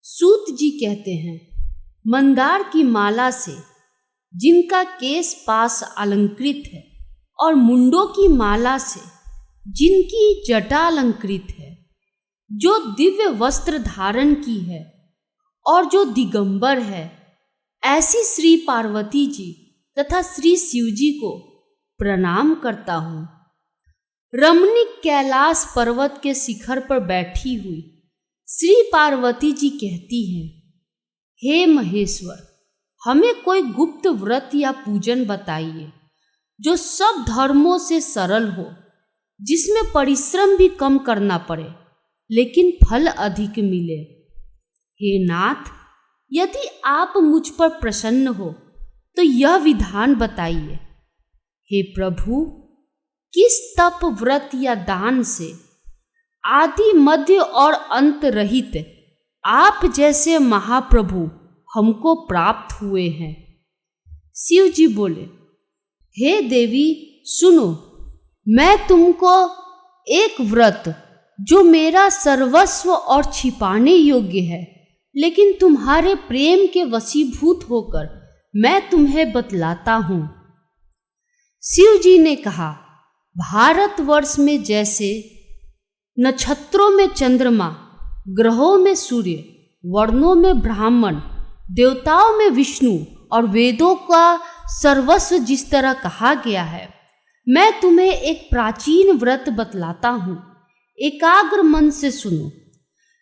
सूत जी कहते हैं, मंदार की माला से जिनका केश पास अलंकृत है और मुंडों की माला से जिनकी जटा अलंकृत है, जो दिव्य वस्त्र धारण की है और जो दिगंबर है, ऐसी श्री पार्वती जी तथा श्री शिव जी को प्रणाम करता हूँ। रमणीक कैलाश पर्वत के शिखर पर बैठी हुई श्री पार्वती जी कहती हैं, हे महेश्वर, हमें कोई गुप्त व्रत या पूजन बताइए जो सब धर्मों से सरल हो, जिसमें परिश्रम भी कम करना पड़े लेकिन फल अधिक मिले। हे नाथ, यदि आप मुझ पर प्रसन्न हो तो यह विधान बताइए। हे प्रभु, किस तप, व्रत या दान से आदि मध्य और अंत रहित आप जैसे महाप्रभु हमको प्राप्त हुए हैं? शिव जी बोले, हे देवी सुनो, मैं तुमको एक व्रत जो मेरा सर्वस्व और छिपाने योग्य है, लेकिन तुम्हारे प्रेम के वशीभूत होकर मैं तुम्हें बतलाता हूं। शिव जी ने कहा, भारतवर्ष में जैसे नक्षत्रों में चंद्रमा, ग्रहों में सूर्य, वर्णों में ब्राह्मण, देवताओं में विष्णु और वेदों का सर्वस्व जिस तरह कहा गया है, मैं तुम्हें एक प्राचीन व्रत बतलाता हूं। एकाग्र मन से सुनो।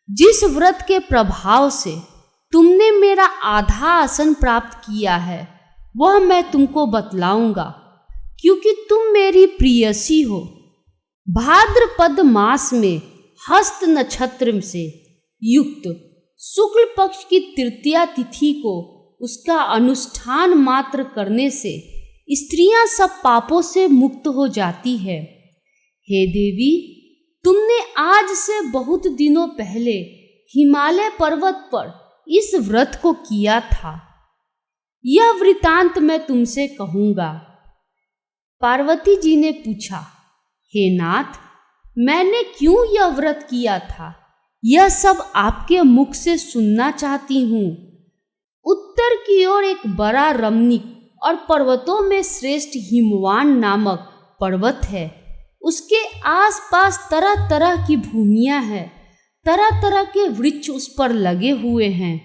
जिस व्रत के प्रभाव से तुमने मेरा आधा आसन प्राप्त किया है, वह मैं तुमको बतलाऊंगा, क्योंकि तुम मेरी प्रियसी हो। भाद्रपद मास में हस्त नक्षत्र से युक्त शुक्ल पक्ष की तृतीया तिथि को उसका अनुष्ठान मात्र करने से स्त्रियां सब पापों से मुक्त हो जाती है। हे देवी, तुमने आज से बहुत दिनों पहले हिमालय पर्वत पर इस व्रत को किया था। यह वृतांत मैं तुमसे कहूंगा। पार्वती जी ने पूछा, हे नाथ, मैंने क्यों यह व्रत किया था, यह सब आपके मुख से सुनना चाहती हूँ। उत्तर की ओर एक बड़ा रमणीक और पर्वतों में श्रेष्ठ हिमवान नामक पर्वत है। उसके आसपास तरह तरह की भूमियां हैं, तरह तरह के वृक्ष उस पर लगे हुए हैं।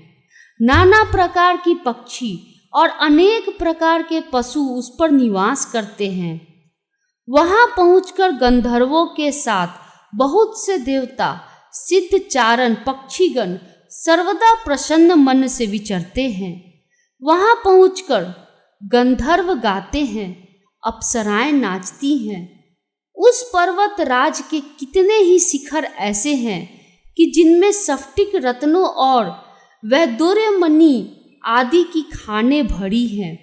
नाना प्रकार की पक्षी और अनेक प्रकार के पशु उस पर निवास करते हैं। वहां पहुंचकर गंधर्वों के साथ बहुत से देवता, सिद्ध चारण, पक्षीगण सर्वदा प्रसन्न मन से विचरते हैं। वहां पहुंचकर गंधर्व गाते हैं, अप्सराएं नाचती हैं। उस पर्वत राज के कितने ही शिखर ऐसे हैं कि जिनमें स्फटिक, रत्नों और वैदूर्य मणि आदि की खानें भरी हैं।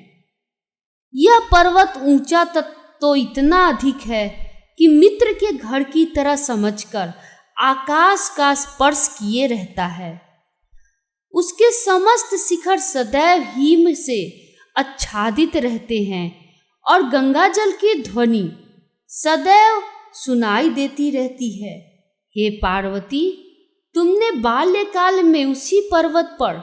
यह पर्वत ऊंचा तो इतना अधिक है कि मित्र के घर की तरह समझकर आकाश का स्पर्श किए रहता है। उसके समस्त शिखर सदैव हिम से आच्छादित रहते हैं और गंगाजल की ध्वनि सदैव सुनाई देती रहती है। हे पार्वती, तुमने बाल्यकाल में उसी पर्वत पर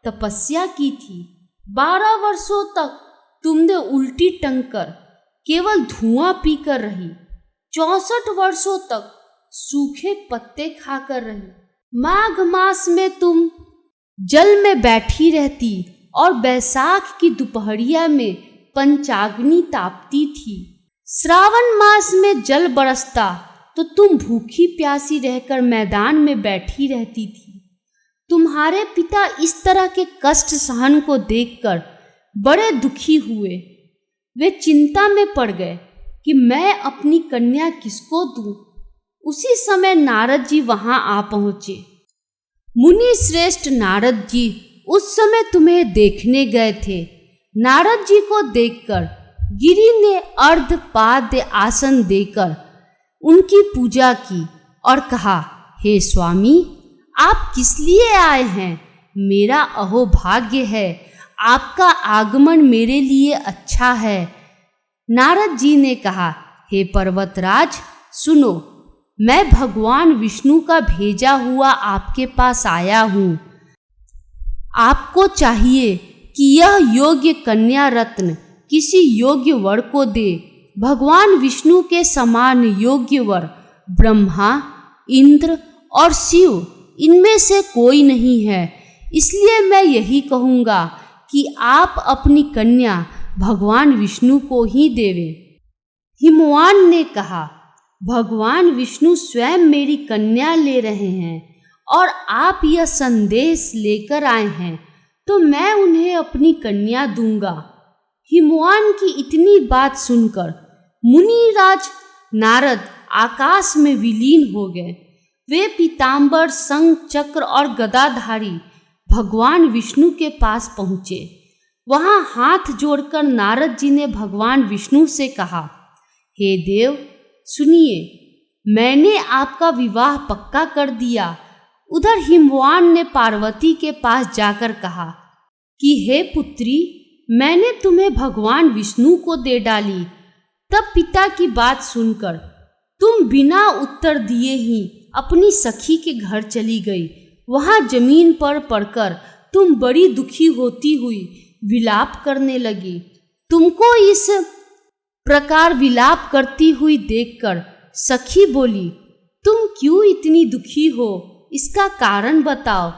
तपस्या की थी। 12 वर्षों तक तुमने उल्टी टंग कर केवल धुआं पीकर रही। 64 वर्षों तक सूखे पत्ते खाकर रही। माघ मास में तुम जल में बैठी रहती और बैसाख की दोपहरिया में पंचाग्नि तापती थी। श्रावण मास में जल बरसता तो तुम भूखी प्यासी रहकर मैदान में बैठी रहती थी। तुम्हारे पिता इस तरह के कष्ट सहन को देखकर बड़े दुखी हुए। वे चिंता में पड़ गए कि मैं अपनी कन्या किसको दूं। उसी समय नारद जी वहां आ पहुंचे। मुनि श्रेष्ठ नारद जी उस समय तुम्हें देखने गए थे। नारद जी को देखकर गिरि ने अर्धपाद्य आसन देकर उनकी पूजा की और कहा, हे स्वामी, आप किस लिए आए हैं? मेरा अहोभाग्य है, आपका आगमन मेरे लिए अच्छा है। नारद जी ने कहा, हे पर्वतराज सुनो, मैं भगवान विष्णु का भेजा हुआ आपके पास आया हूँ। आपको चाहिए कि यह योग्य कन्या रत्न किसी योग्य वर को दे। भगवान विष्णु के समान योग्य वर ब्रह्मा, इंद्र और शिव इनमें से कोई नहीं है। इसलिए मैं यही कहूँगा कि आप अपनी कन्या भगवान विष्णु को ही देवे। हिमवान ने कहा, भगवान विष्णु स्वयं मेरी कन्या ले रहे हैं और आप यह संदेश लेकर आए हैं, तो मैं उन्हें अपनी कन्या दूंगा। हिमवान की इतनी बात सुनकर मुनिराज नारद आकाश में विलीन हो गए। वे पीतांबर, शंख, चक्र और गदाधारी भगवान विष्णु के पास पहुँचे। वहाँ हाथ जोड़कर नारद जी ने भगवान विष्णु से कहा, हे देव सुनिए, मैंने आपका विवाह पक्का कर दिया। उधर हिमवान ने पार्वती के पास जाकर कहा कि हे पुत्री, मैंने तुम्हें भगवान विष्णु को दे डाली। तब पिता की बात सुनकर तुम बिना उत्तर दिए ही अपनी सखी के घर चली गई। वहाँ जमीन पर पड़कर तुम बड़ी दुखी होती हुई विलाप करने लगी। तुमको इस प्रकार विलाप करती हुई देखकर सखी बोली, तुम क्यों इतनी दुखी हो? इसका कारण बताओ।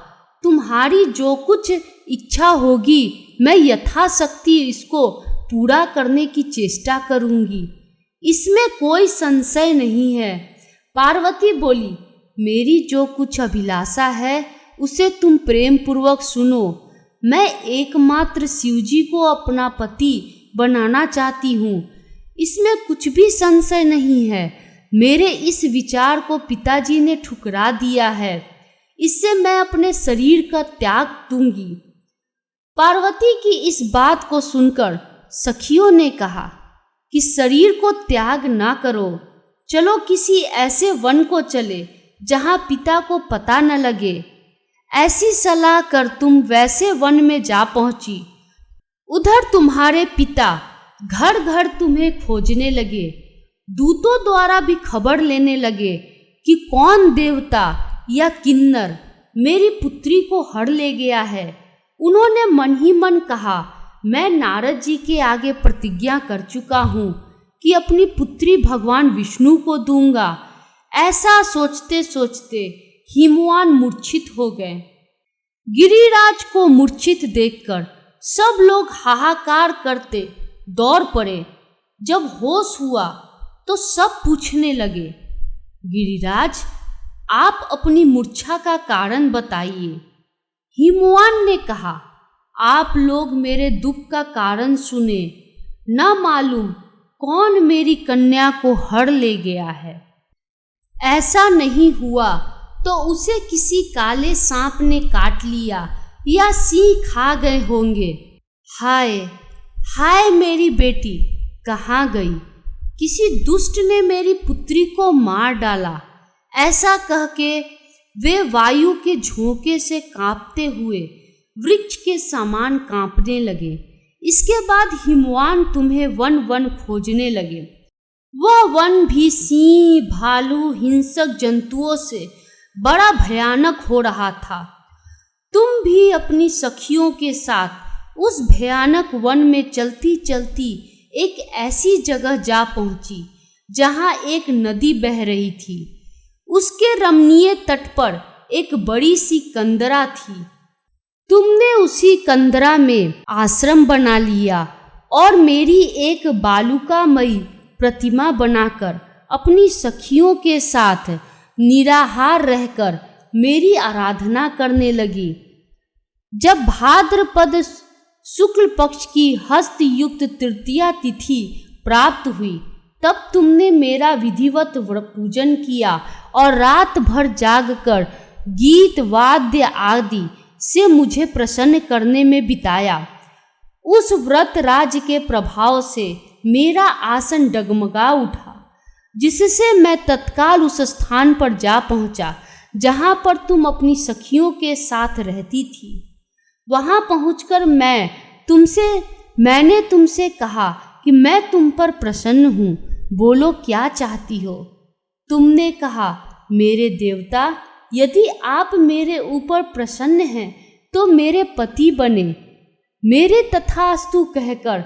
तुम्हारी जो कुछ इच्छा होगी मैं यथाशक्ति इसको पूरा करने की चेष्टा करूंगी, इसमें कोई संशय नहीं है। पार्वती बोली, मेरी जो कुछ अभिलाषा है उसे तुम प्रेम पूर्वक सुनो। मैं एकमात्र शिवजी को अपना पति बनाना चाहती हूँ, इसमें कुछ भी संशय नहीं है। मेरे इस विचार को पिताजी ने ठुकरा दिया है, इससे मैं अपने शरीर का त्याग दूंगी। पार्वती की इस बात को सुनकर सखियों ने कहा कि शरीर को त्याग ना करो, चलो किसी ऐसे वन को चले जहाँ पिता को पता न लगे। ऐसी सलाह कर तुम वैसे वन में जा पहुंची। उधर तुम्हारे पिता घर घर तुम्हें खोजने लगे। दूतों द्वारा भी खबर लेने लगे कि कौन देवता या किन्नर मेरी पुत्री को हर ले गया है। उन्होंने मन ही मन कहा, मैं नारद जी के आगे प्रतिज्ञा कर चुका हूँ कि अपनी पुत्री भगवान विष्णु को दूंगा। ऐसा सोचते सोचते हिमवान मूर्छित हो गए। गिरिराज को मूर्छित देखकर सब लोग हाहाकार करते दौड़ पड़े। जब होश हुआ तो सब पूछने लगे, गिरिराज आप अपनी मूर्छा का कारण बताइए। हिमवान ने कहा, आप लोग मेरे दुख का कारण सुने, न मालूम कौन मेरी कन्या को हर ले गया है। ऐसा नहीं हुआ तो उसे किसी काले सांप ने काट लिया या सिंह खा गए होंगे। हाय हाय मेरी बेटी कहाँ गई? किसी दुष्ट ने मेरी पुत्री को मार डाला। ऐसा कह के वे वायु के झोंके से कांपते हुए वृक्ष के समान कांपने लगे। इसके बाद हिमवान तुम्हें वन वन खोजने लगे। वह वन भी सिंह, भालू, हिंसक जंतुओं से बड़ा भयानक हो रहा था। तुम भी अपनी सखियों के साथ उस भयानक वन में चलती चलती एक ऐसी जगह जा पहुंची जहां एक नदी बह रही थी। उसके रमणीय तट पर एक बड़ी सी कंदरा थी। तुमने उसी कंदरा में आश्रम बना लिया और मेरी एक बालुकामयी प्रतिमा बनाकर अपनी सखियों के साथ निराहार रहकर मेरी आराधना करने लगी। जब भाद्रपद शुक्ल पक्ष की हस्त युक्त तृतीया तिथि प्राप्त हुई तब तुमने मेरा विधिवत पूजन किया और रात भर जागकर गीत वाद्य आदि से मुझे प्रसन्न करने में बिताया। उस व्रत राज के प्रभाव से मेरा आसन डगमगा उठा, जिससे मैं तत्काल उस स्थान पर जा पहुंचा जहां पर तुम अपनी सखियों के साथ रहती थी। वहां पहुंचकर मैंने तुमसे कहा कि मैं तुम पर प्रसन्न हूँ, बोलो क्या चाहती हो। तुमने कहा, मेरे देवता, यदि आप मेरे ऊपर प्रसन्न हैं तो मेरे पति बने। मेरे तथास्तु कहकर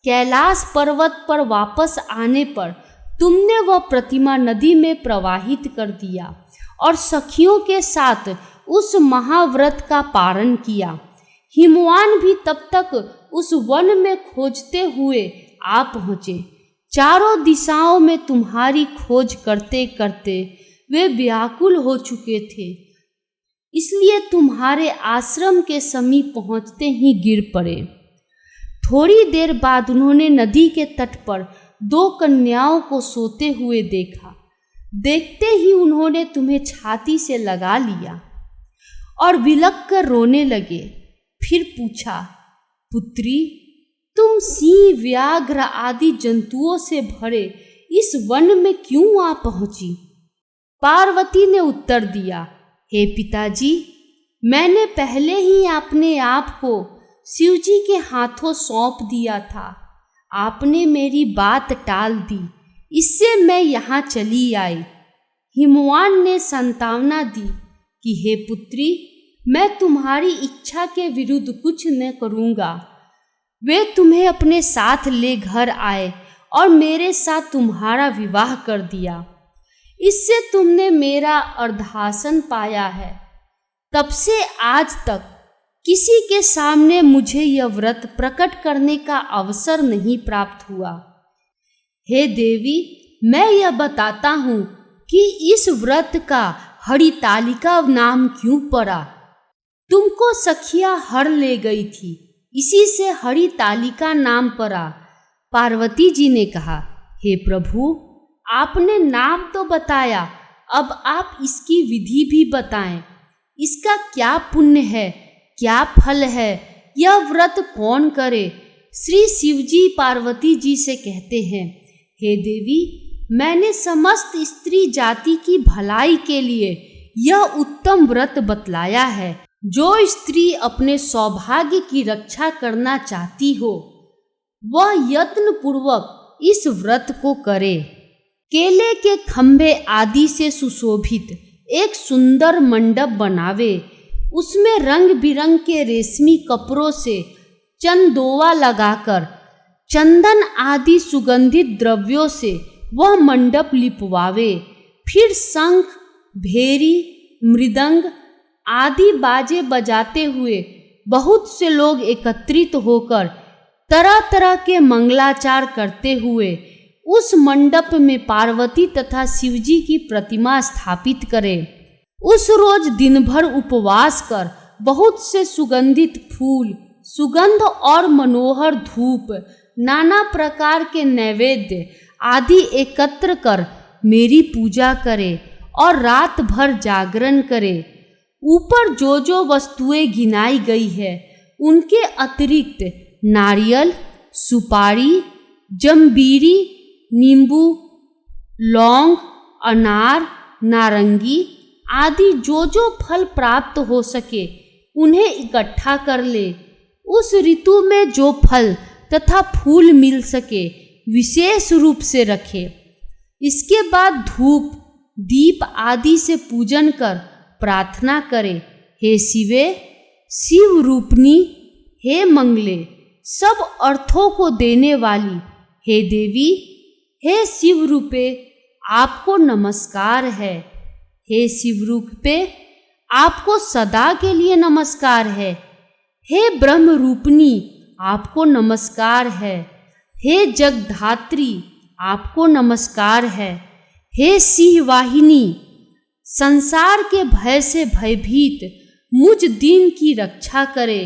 कैलाश पर्वत पर वापस आने पर तुमने वह प्रतिमा नदी में प्रवाहित कर दिया और सखियों के साथ उस महाव्रत का पारण किया। हिमवान भी तब तक उस वन में खोजते हुए आ पहुँचे। चारों दिशाओं में तुम्हारी खोज करते करते वे व्याकुल हो चुके थे, इसलिए तुम्हारे आश्रम के समीप पहुँचते ही गिर पड़े। थोड़ी देर बाद उन्होंने नदी के तट पर 2 कन्याओं को सोते हुए देखा। देखते ही उन्होंने तुम्हें छाती से लगा लिया और विलक कर रोने लगे। फिर पूछा, पुत्री, तुम सिंह, व्याघ्र आदि जंतुओं से भरे इस वन में क्यों आ पहुंची? पार्वती ने उत्तर दिया, हे पिताजी, मैंने पहले ही अपने आप को शिवजी के हाथों सौंप दिया था। आपने मेरी बात टाल दी, इससे मैं यहाँ चली आई। हिमवान ने सांत्वना दी कि हे पुत्री, मैं तुम्हारी इच्छा के विरुद्ध कुछ न करूँगा। वे तुम्हें अपने साथ ले घर आए और मेरे साथ तुम्हारा विवाह कर दिया। इससे तुमने मेरा अर्धासन पाया है। तब से आज तक किसी के सामने मुझे यह व्रत प्रकट करने का अवसर नहीं प्राप्त हुआ। हे देवी, मैं यह बताता हूँ कि इस व्रत का हरितालिका नाम क्यों पड़ा। तुमको सखिया हर ले गई थी, इसी से हरितालिका नाम पड़ा। पार्वती जी ने कहा, हे प्रभु, आपने नाम तो बताया, अब आप इसकी विधि भी बताएं। इसका क्या पुण्य है, क्या फल है, यह व्रत कौन करे? श्री शिवजी पार्वती जी से कहते हैं, हे देवी, मैंने समस्त स्त्री जाति की भलाई के लिए यह उत्तम व्रत बतलाया है। जो स्त्री अपने सौभाग्य की रक्षा करना चाहती हो, वह यत्न पूर्वक इस व्रत को करे। केले के खंभे आदि से सुशोभित एक सुंदर मंडप बनावे, उसमें रंग बिरंग के रेशमी कपड़ों से चंदोवा लगाकर चंदन आदि सुगंधित द्रव्यों से वह मंडप लिपवावे। फिर शंख, भेरी, मृदंग आदि बाजे बजाते हुए बहुत से लोग एकत्रित होकर तरह तरह के मंगलाचार करते हुए उस मंडप में पार्वती तथा शिवजी की प्रतिमा स्थापित करें। उस रोज दिन भर उपवास कर बहुत से सुगंधित फूल, सुगंध और मनोहर धूप, नाना प्रकार के नैवेद्य आदि एकत्र कर मेरी पूजा करे और रात भर जागरण करे। ऊपर जो जो वस्तुएं गिनाई गई है, उनके अतिरिक्त नारियल, सुपारी, जंबीरी, नींबू, लौंग, अनार, नारंगी आदि जो जो फल प्राप्त हो सके उन्हें इकट्ठा कर ले। उस ऋतु में जो फल तथा फूल मिल सके विशेष रूप से रखे। इसके बाद धूप, दीप आदि से पूजन कर प्रार्थना करे, हे शिवे, शिव रूपनी, हे मंगले, सब अर्थों को देने वाली, हे देवी, हे शिव रूपे, आपको नमस्कार है। हे शिव रूपे, आपको सदा के लिए नमस्कार है। हे ब्रह्म रूपनी, आपको नमस्कार है। हे जगधात्री, आपको नमस्कार है। हे सिंह वाहिनी, संसार के भय से भयभीत मुझ दीन की रक्षा करे।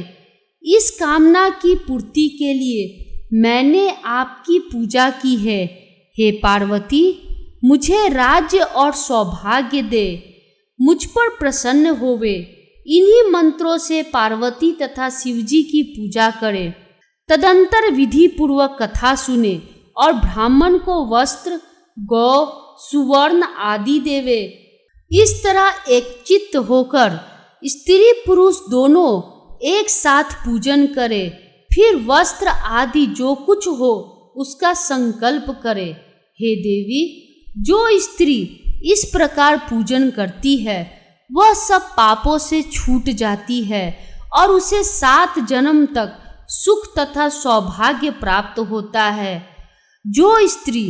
इस कामना की पूर्ति के लिए मैंने आपकी पूजा की है। हे पार्वती, मुझे राज्य और सौभाग्य दे, मुझ पर प्रसन्न होवे। इन्हीं मंत्रों से पार्वती तथा शिवजी की पूजा करे। तदंतर विधि पूर्वक कथा सुने और ब्राह्मण को वस्त्र, गौ, सुवर्ण आदि देवे। इस तरह एक चित्त होकर स्त्री पुरुष दोनों एक साथ पूजन करे। फिर वस्त्र आदि जो कुछ हो उसका संकल्प करे। हे देवी, जो स्त्री इस प्रकार पूजन करती है वह सब पापों से छूट जाती है और उसे 7 जन्म तक सुख तथा सौभाग्य प्राप्त होता है। जो स्त्री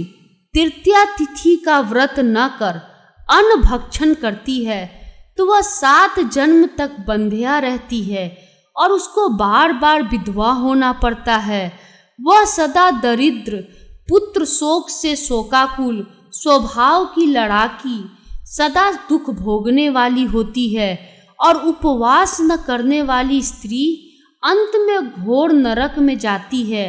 तृतीया तिथि का व्रत न कर अन्न भक्षण करती है तो वह 7 जन्म तक बंध्या रहती है और उसको बार बार विधवा होना पड़ता है। वह सदा दरिद्र, पुत्र शोक से शोकाकुल, स्वभाव की लड़ाकी, सदा दुख भोगने वाली होती है और उपवास न करने वाली स्त्री अंत में घोर नरक में जाती है।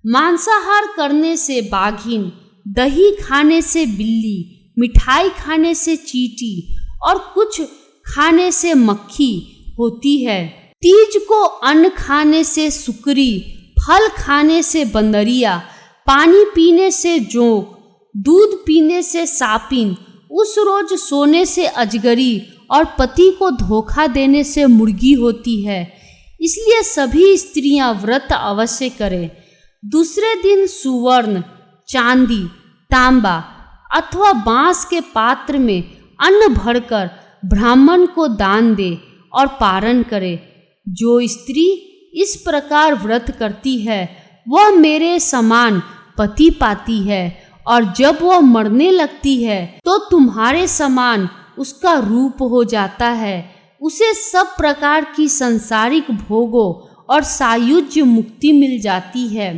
मांसाहार करने से बाघिन, दही खाने से बिल्ली, मिठाई खाने से चींटी और कुछ खाने से मक्खी होती है। तीज को अन्न खाने से सुकरी, फल खाने से बंदरिया, पानी पीने से जोंक, दूध पीने से सापिन, उस रोज सोने से अजगरी और पति को धोखा देने से मुर्गी होती है। इसलिए सभी स्त्रियां व्रत अवश्य करें। दूसरे दिन सुवर्ण, चांदी, तांबा अथवा बांस के पात्र में अन्न भरकर ब्राह्मण को दान दे और पारण करे। जो स्त्री इस प्रकार व्रत करती है वह मेरे समान पति पाती है और जब वह मरने लगती है तो तुम्हारे समान उसका रूप हो जाता है। उसे सब प्रकार की सांसारिक भोगों और सायुज्य मुक्ति मिल जाती है।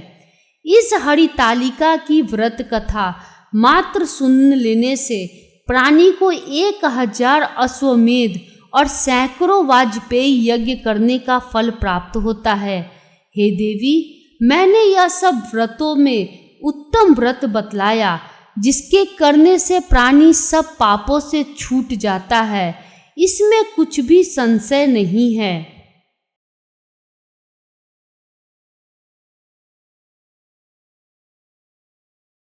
इस हरितालिका की व्रत कथा मात्र सुन लेने से प्राणी को 1000 अश्वमेध और सैकड़ों वाजपेयी यज्ञ करने का फल प्राप्त होता है। हे देवी, मैंने यह सब व्रतों में उत्तम व्रत बतलाया जिसके करने से प्राणी सब पापों से छूट जाता है। इसमें कुछ भी संशय नहीं है।